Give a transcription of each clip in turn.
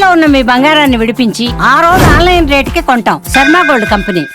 తాకట్లో ఉన్న మీ బంగారాన్ని విడిపించి ఆ రోజు ఆన్లైన్ రేటుకి కొంటాం. Sharma gold company.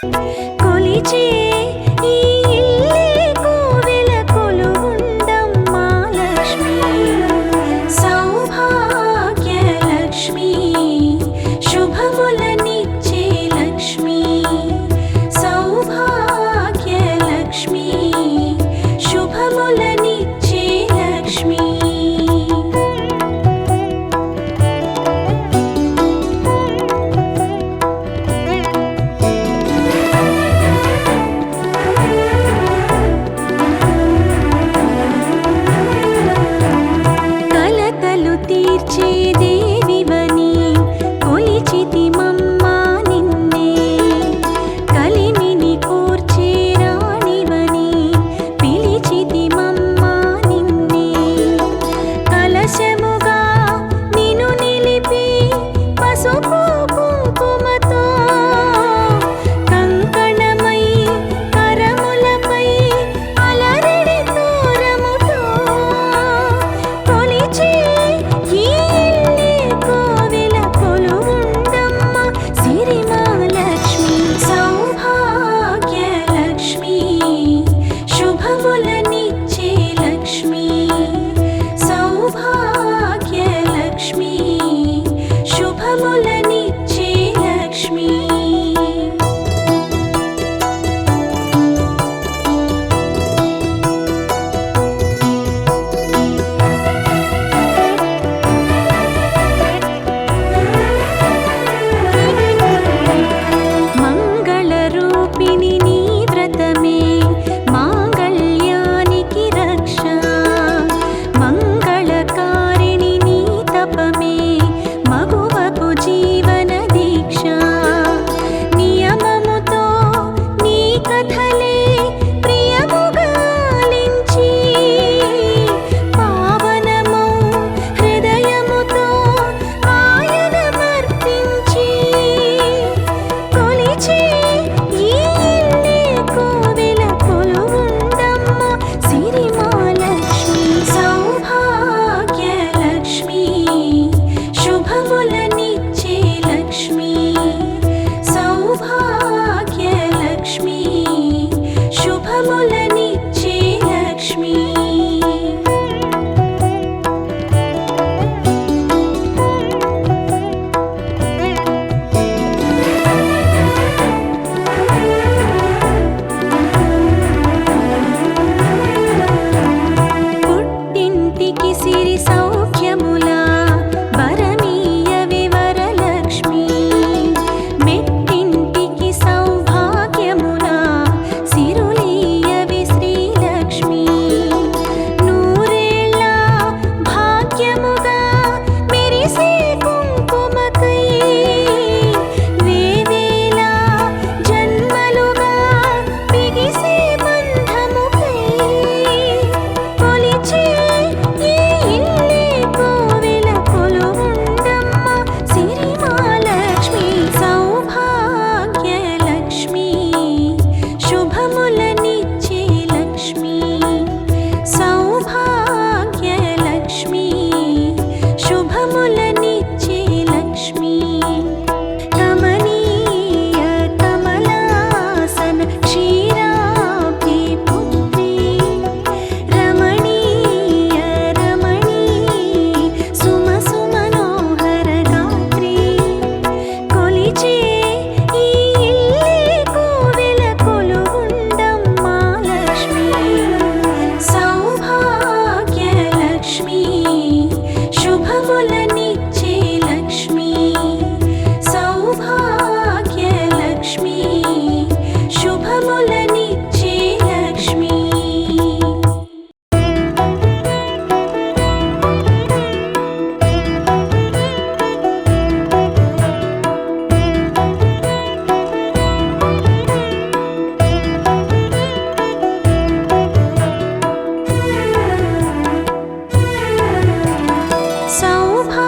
सौभाग्य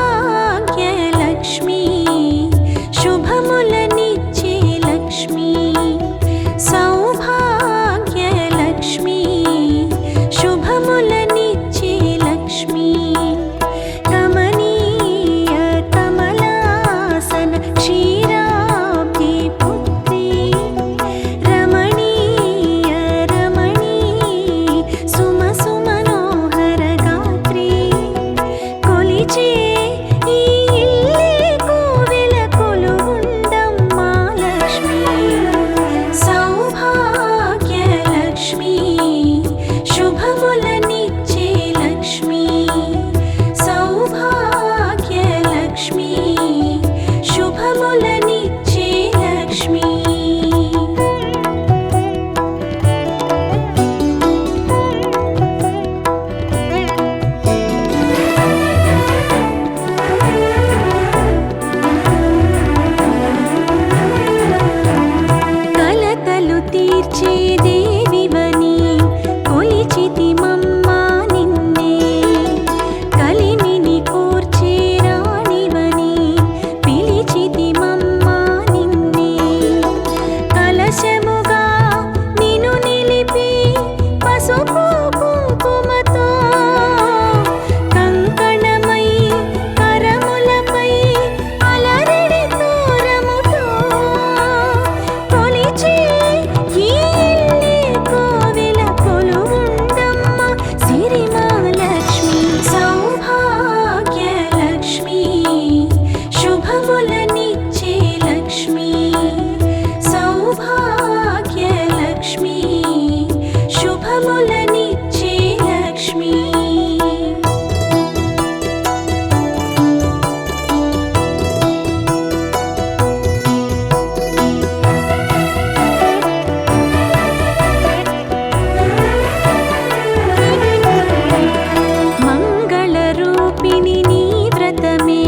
రూపిణి నీ వ్రతమే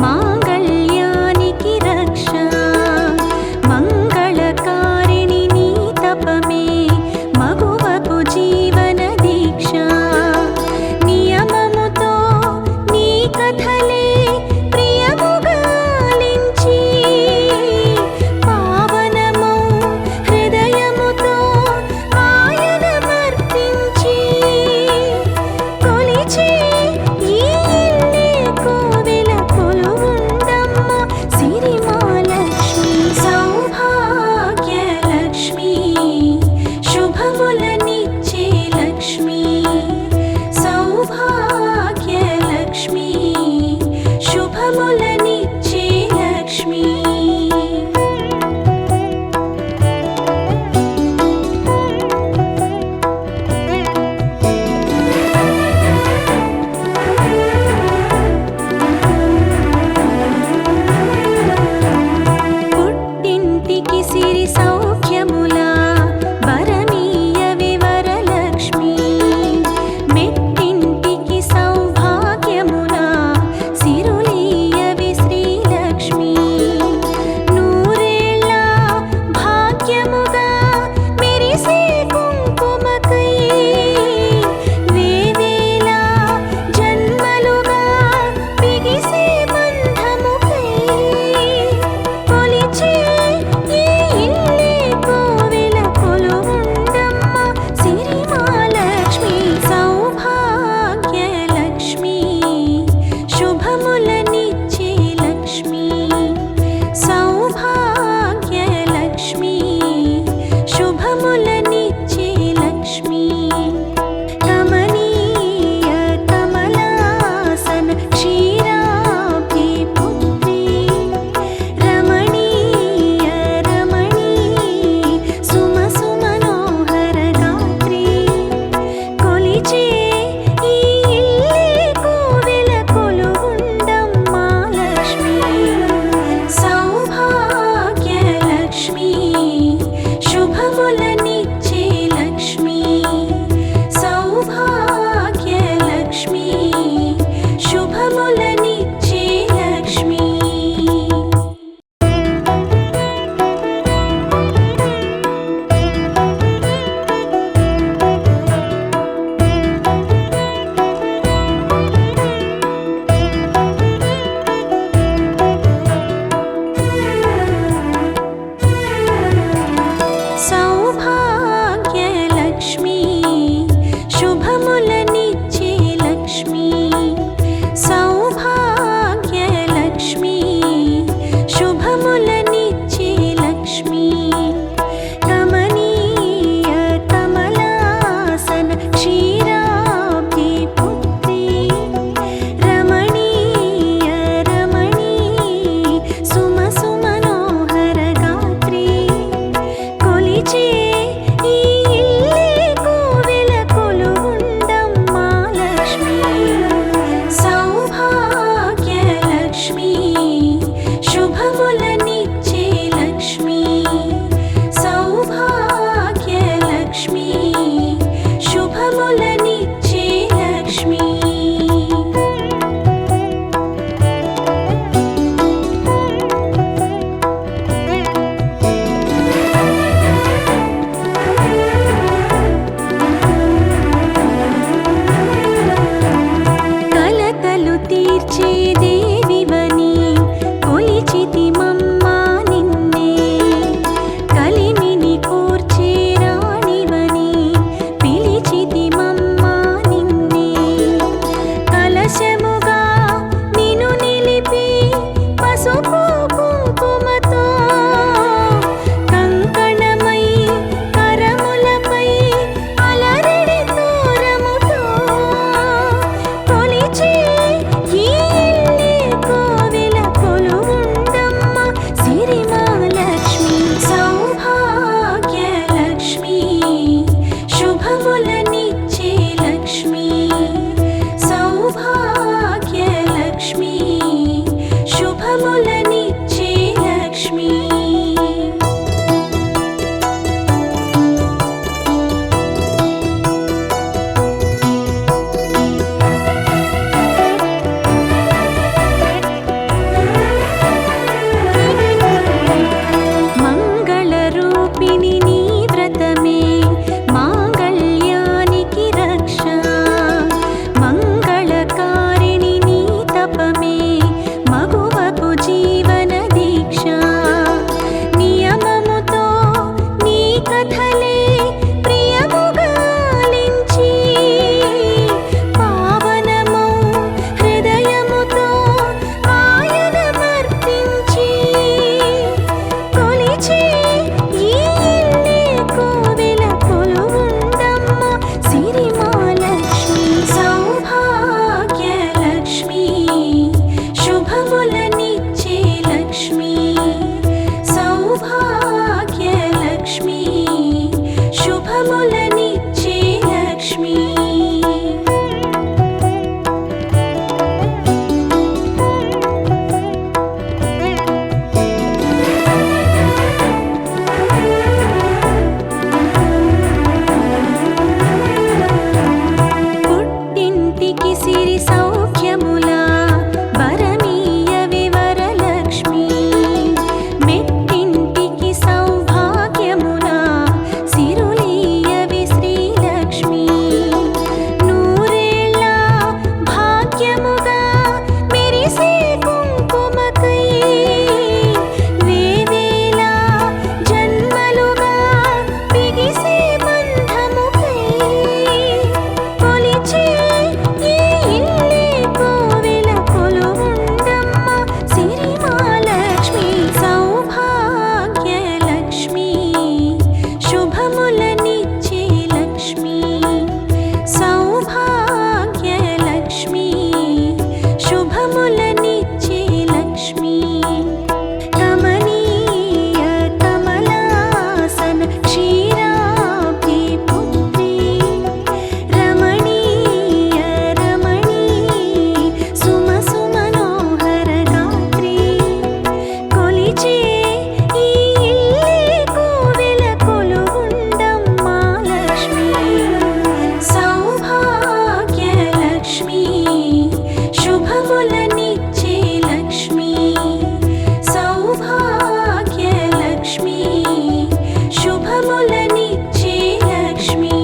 మాంగళ్యానికి రక్ష మంగళకారిణి నీ తపమే మగువకు జీవన దీక్ష నియమముతో నీ కథలే ప్రియముగాలించి పావనమౌ హృదయముతో ఆయన మర్పించి కొలిచే ఈ ఇల్లే కోవెల కొలువుందమ్మ సిరిమాలక్ష్మి సౌభాగ్యలక్ష్మి శుభములనిచ్చే లక్ష్మి సౌభాగ్యలక్ష్మి శుభములనిచ్చే లక్ష్మి పుట్టింటికి సిరి సౌఖ్యముల వరమీయ వివరలక్ష్మి మెట్టింటికి సౌభాగ్యముల సిరులీయవి శ్రీలక్ష్మి నూరేళ్ళ భాగ్యముగా మెరిసే కుంకుమకై వేవేల జన్మలుగా బిగిసే బంధముకై కొలిచే ఈ ఇల్లే కోవెల కొలువుందమ్మ సిరిమాలక్ష్మి సౌభాగ్యలక్ష్మి శుభములనిచ్చే లక్ష్మి సౌభాగ్యలక్ష్మి శుభములనిచ్చే లక్ష్మి కమనీయ కమలాసన క్షీరాబ్ధి పుత్రి రమణీయ రమణీ సుమ సుమనోహర గాత్రి కొలిచే ఈ ఇల్లే కోవెల కొలువుందమ్మ లక్ష్మి సౌభాగ్యలక్ష్మి శుభములనిచ్చే లక్ష్మి సౌభాగ్యలక్ష్మి శుభములనిచ్చే లక్ష్మి సౌభాగ్యలక్ష్మి శుభములనిచ్చే లక్ష్మి సౌభాగ్యలక్ష్మి శుభములనిచ్చే లక్ష్మి కమనీయ కమలాసన క్షీరాబ్ధి పుత్రి రమణీయ రమణీ సుమ సుమనోహర గాత్రి కొలిచే ఈ ఇల్లే కోవెల కొలువుందమ్మ లక్ష్మి సౌభాగ్యలక్ష్మి శుభములనిచ్చే లక్ష్మి సౌభాగ్యలక్ష్మి శుభములనిచ్చే లక్ష్మి కలతలు తీర్చే దేవివని కొలిచితి మమ్మ నిన్నే కలిమిని కూర్చే రాణివని పిలిచితి మమ్మ నిన్నే కలశముగా నిన్ను నిలిపి పసుపు కుంకుమతో కంకణమై కరములపై అలరడి తోరముతో కొలిచే ఈ ఇల్లే శుభములనిచ్చే లక్ష్మి సౌభాగ్య లక్ష్మి శుభములనిచ్చే లక్ష్మి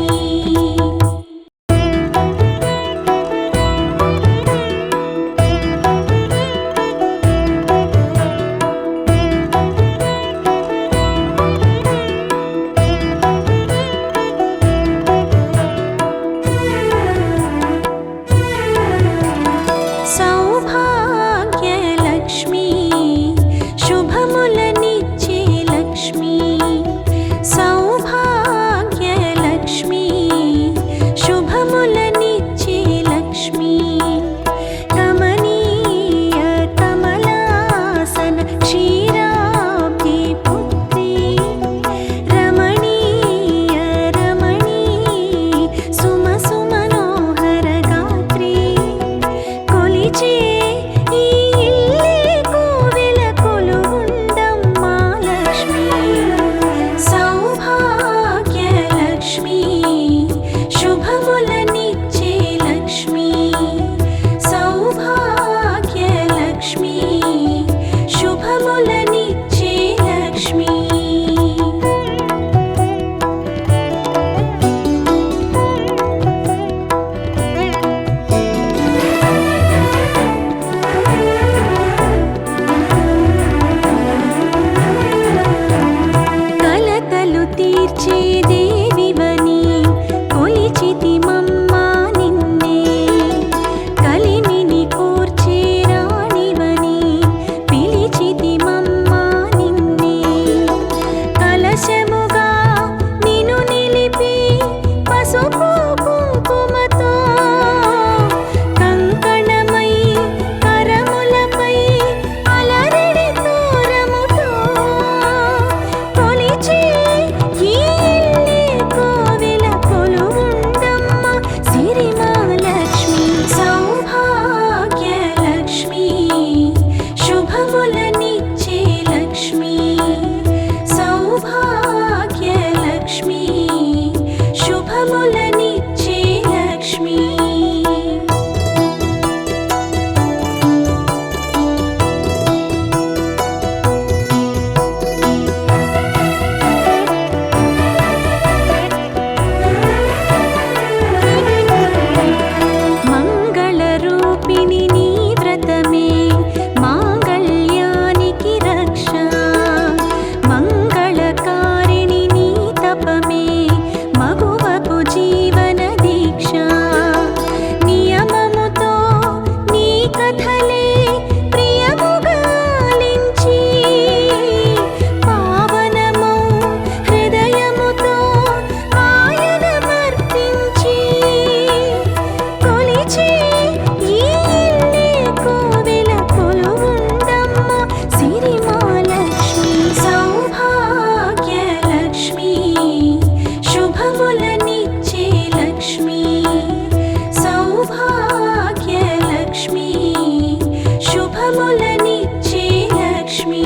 సౌభాగ్య లక్ష్మి శుభములనిచ్చే లక్ష్మి సౌభాగ్య లక్ష్మి శుభములనిచ్చే లక్ష్మి కమనీయ కమలాసన క్షీరాబ్ది పుత్రి రమణీయ రమణీ సుమ సుమనోహర గాత్రి కొలిచే ఈ ఇల్లే కోవెల కొలువుండమ్మా లక్ష్మి సౌభాగ్య లక్ష్మి శుభములనిచ్చే లక్ష్మి సౌభాగ్య లక్ష్మి శుభములనిచ్చే లక్ష్మి కలతలు తీర్చే దేవివని కొలిచితిమమ్మా నిన్నే కలిమిని కూర్చే రాణివని పిలిచితిమమ్మా నిన్నే కలశముగా నిన్ను నిలిపి పసుపు కుంకుమతో కంకణమై కరములపై అలరిడి తోరముతో కొలిచే ఈ ఇల్లే కోవెల కొలువుండమ్మ సిరిమహాలక్ష్మి సౌభాగ్య లక్ష్మి శుభములనిచ్చే లక్ష్మి సౌభాగ్య లక్ష్మి శుభములనిచ్చే లక్ష్మి మంగళరూపిణి నీ వ్రతమే మాంగళ్యానికి రక్ష మంగళకారిణి నీ తపమే మగువకు జీవన దీక్ష నియమముతో నీ కథలే ప్రియముగాలించి పావనము హృదయముతో ఆయనమర్పించి కొలిచే ఈ ఇల్లే కోవెల కొలువుండమ్మ సిరిమహాలక్ష్మి సౌభాగ్య లక్ష్మి శుభములనిచ్చే లక్ష్మి సౌభాగ్య లక్ష్మి శుభములనిచ్చే లక్ష్మి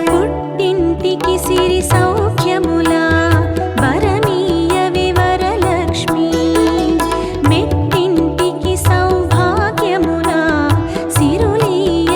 పుట్టింటికి సిరి సౌఖ్యముల వరమీయ వివరలక్ష్మి మెట్టింటికి సౌభాగ్యముల సిరులీయ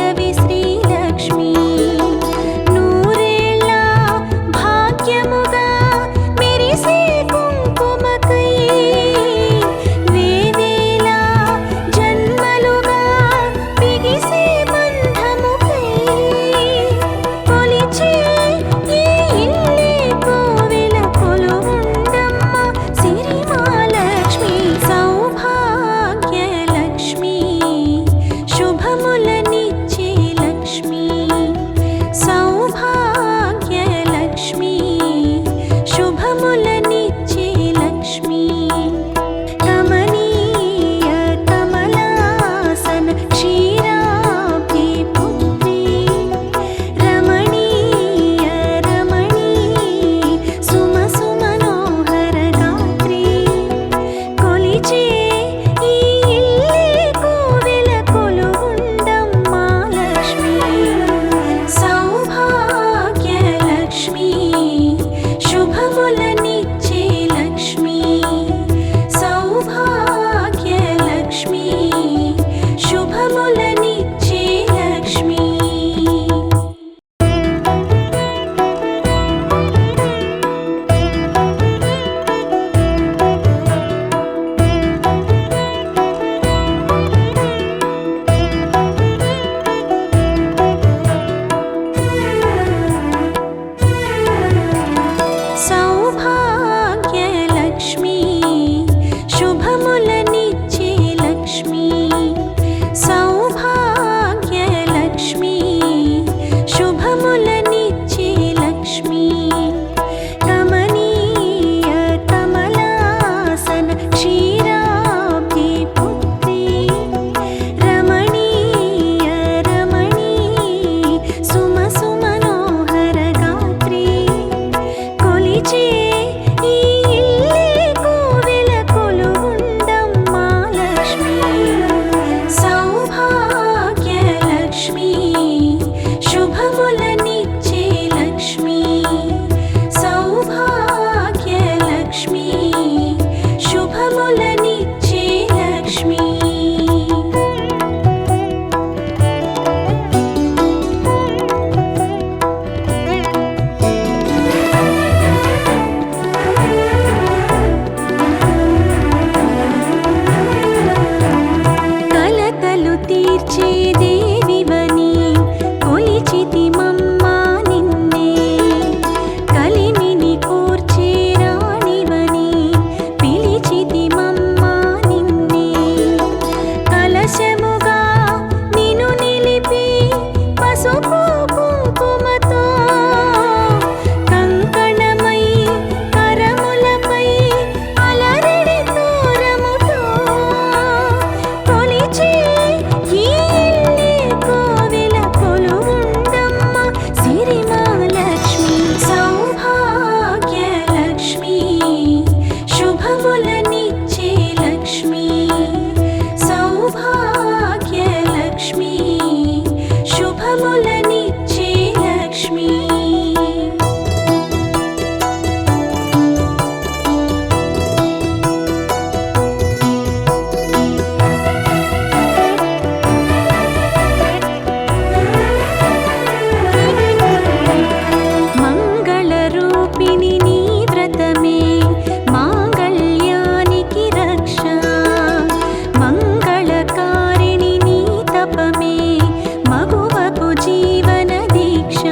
కొలిచే దేవివని కొలిచితిమమ్మా నిన్నే కలిమిని కూర్చే రాణివని పిలిచితిమమ్మా నిన్నే కలశముగా నిన్ను నిలిపి పసుపు కుంకుమతో కంకణమై కరములపై అలరిడి తోరముతో కొలిచే ఈ ఇల్లే కోవెల కొలువుండమ్మ సిరిమహాలక్ష్మి సౌభాగ్యలక్ష్మి శుభములనిచ్చే లక్ష్మి సౌభాగ్యలక్ష్మి శుభములనిచ్చే లక్ష్మి మంగళరూపిణి నీ వ్రతమే మాంగళ్యానికి రక్ష మంగళకారిణి నీ తపమే మగువకు జీవన దీక్ష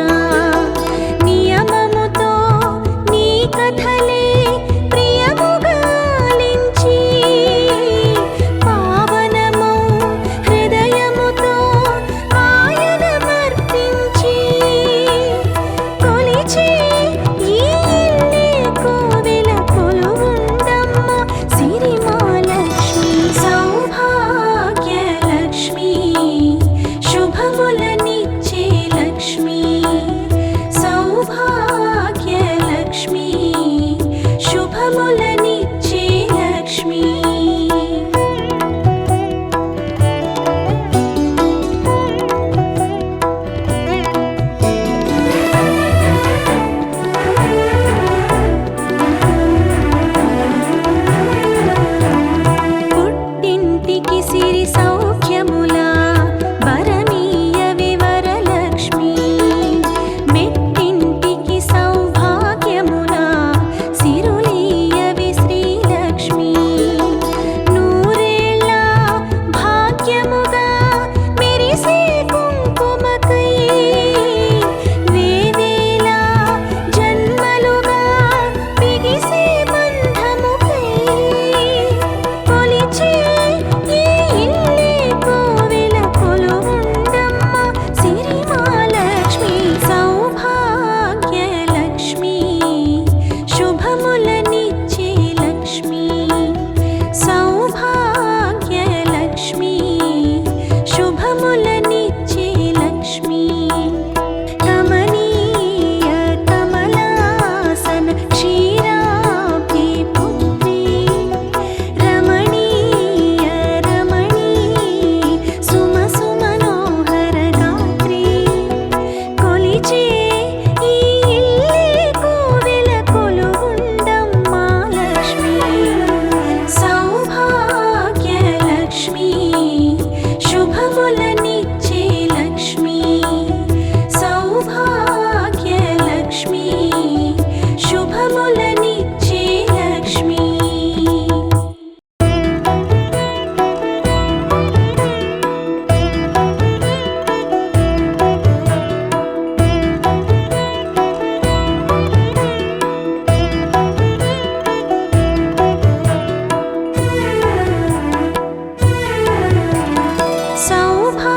నియమముతో నీ కథలే ప్రియముగాలించి పావనము హృదయముతో ఆయనమర్పించి కొలిచే ఈ ఇల్లే కోవెల కొలువుండమ్మ సిరిమహాలక్ష్మి సౌభాగ్యలక్ష్మి శుభములనిచ్చే లక్ష్మి సౌభాగ్యలక్ష్మి శుభములనిచ్చే లక్ష్మి పుట్టింటికి సిరి సౌఖ్యములా వరమీయవే వరలక్ష్మి మెట్టింటికి సౌభాగ్యములా సిరులీయవే శ్రీలక్ష్మి నూరేళ్ళ భాగ్యముగా మెరిసే కుంకుమకై వేవేల జన్మలుగా బిగిసే బంధముకై కొలిచే ఈ ఇల్లే కోవెల కొలువుండమ్మ సిరిమహాలక్ష్మి సౌభాగ్యలక్ష్మి శుభములనిచ్చే లక్ష్మి సౌభాగ్యలక్ష్మి శుభములనిచ్చే లక్ష్మి కమనీయ కమలాసన క్షీరాబ్ది పుత్రి రమణీయ రమణీ సుమ సుమనోహర గాత్రి కొలిచే ఈ ఇల్లే కోవెల కొలువుండమ్మ లక్ష్మి సౌభాగ్యలక్ష్మి శుభములనిచ్చే లక్ష్మి సౌభాగ్యలక్ష్మి శుభములనిచ్చే లక్ష్మి సౌభాగ్యలక్ష్మి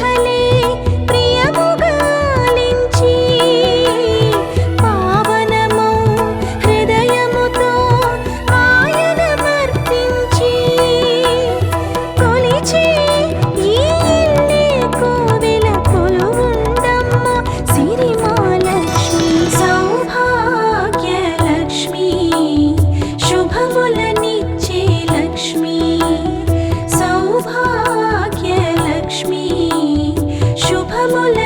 కథలే ప్రియముగాలించి పావనము హృదయముతో ఆయన మర్పించి కొలిచే ఈ ఇల్లే కోవెల కొలువుందమ్మ సిరిమాలక్ష్మి సౌభాగ్యలక్ష్మి శుభములనిచ్చే లక్ష్మి సౌభాగ్యలక్ష్మి శుభముల